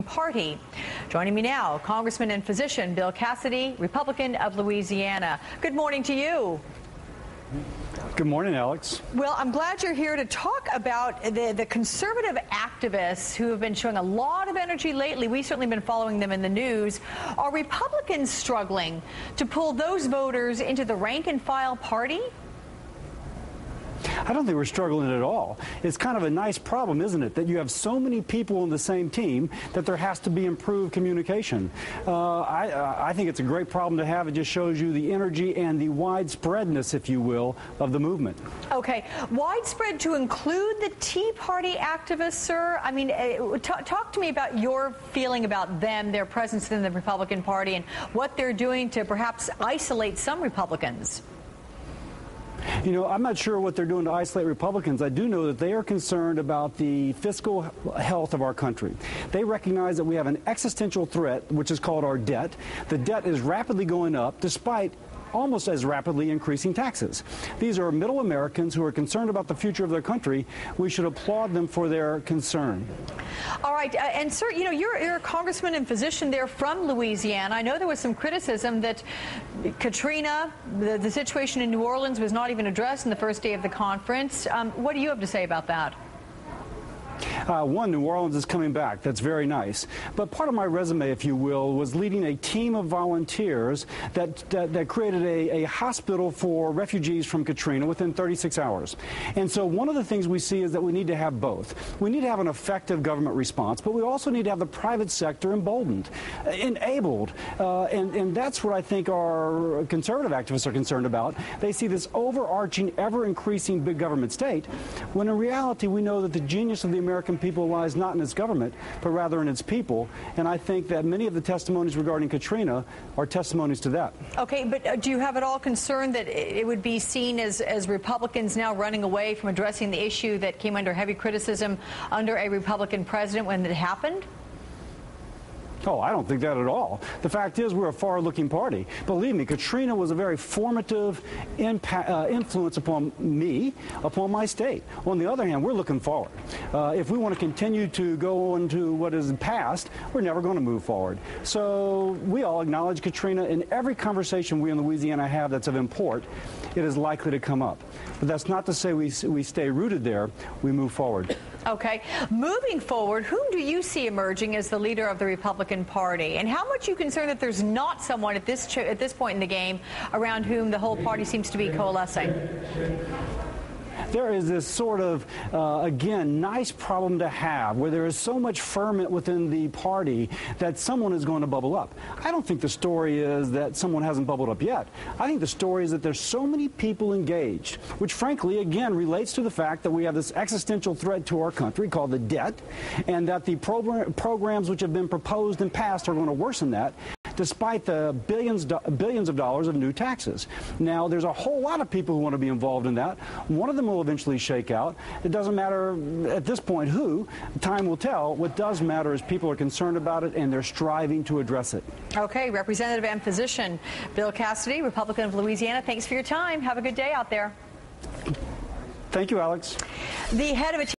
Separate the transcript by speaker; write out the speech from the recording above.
Speaker 1: Party. Joining me now, Congressman and physician Bill Cassidy, Republican of Louisiana. Good morning to you.
Speaker 2: Good morning, Alex.
Speaker 1: Well, I'm glad you're here to talk about the conservative activists who have been showing a lot of energy lately. We've certainly been following them in the news. Are Republicans struggling to pull those voters into the rank-and-file party?
Speaker 2: I don't think we're struggling at all. It's kind of a nice problem, isn't it, that you have so many people on the same team that there has to be improved communication. I think it's a great problem to have. It just shows you the energy and the widespreadness, if you will, of the movement.
Speaker 1: Okay. Widespread to include the Tea Party activists, sir? I mean, talk to me about your feeling about them, their presence in the Republican Party, and what they're doing to perhaps isolate some Republicans.
Speaker 2: You know, I'm not sure what they're doing to isolate Republicans. I do know that they are concerned about the fiscal health of our country. They recognize that we have an existential threat, which is called our debt. The debt is rapidly going up despite almost as rapidly increasing taxes. These are middle Americans who are concerned about the future of their country. We should applaud them for their concern.
Speaker 1: All right. And, sir, you know, you're a congressman and physician there from Louisiana. I know there was some criticism that Katrina, the situation in New Orleans, was not even addressed in the first day of the conference. What do you have to say about that?
Speaker 2: One, New Orleans is coming back. That's very nice. But part of my resume, if you will, was leading a team of volunteers that created a hospital for refugees from Katrina within 36 hours. And so one of the things we see is that we need to have both. We need to have an effective government response, but we also need to have the private sector emboldened, enabled. And that's what I think our conservative activists are concerned about. They see this overarching, ever-increasing big government state, when in reality we know that the genius of the American people lies not in its government, but rather in its people. And I think that many of the testimonies regarding Katrina are testimonies to that. Okay,
Speaker 1: but do you have at all concern that it would be seen as Republicans now running away from addressing the issue that came under heavy criticism under a Republican president when it happened?
Speaker 2: Oh, I don't think that at all. The fact is, we're a far-looking party. Believe me, Katrina was a very formative influence upon me, upon my state. On the other hand, we're looking forward. If we want to continue to go into what is past, we're never going to move forward. So we all acknowledge Katrina. In every conversation we in Louisiana have that's of import, it is likely to come up. But that's not to say we stay rooted there. We move forward.
Speaker 1: Okay. Moving forward, whom do you see emerging as the leader of the Republican Party? And how much are you concerned that there's not someone at this point in the game around whom the whole party seems to be coalescing?
Speaker 2: There is this sort of, again, nice problem to have where there is so much ferment within the party that someone is going to bubble up. I don't think the story is that someone hasn't bubbled up yet. I think the story is that there's so many people engaged, which frankly, again, relates to the fact that we have this existential threat to our country called the debt, and that the programs which have been proposed and passed are going to worsen that, despite the billions of dollars of new taxes. Now, there's a whole lot of people who want to be involved in that. One of them will eventually shake out. It doesn't matter at this point who. Time will tell. What does matter is people are concerned about it and they're striving to address it.
Speaker 1: Okay, Representative and physician Bill Cassidy, Republican of Louisiana, thanks for your time. Have a good day out there.
Speaker 2: Thank you, Alex.
Speaker 1: The head of a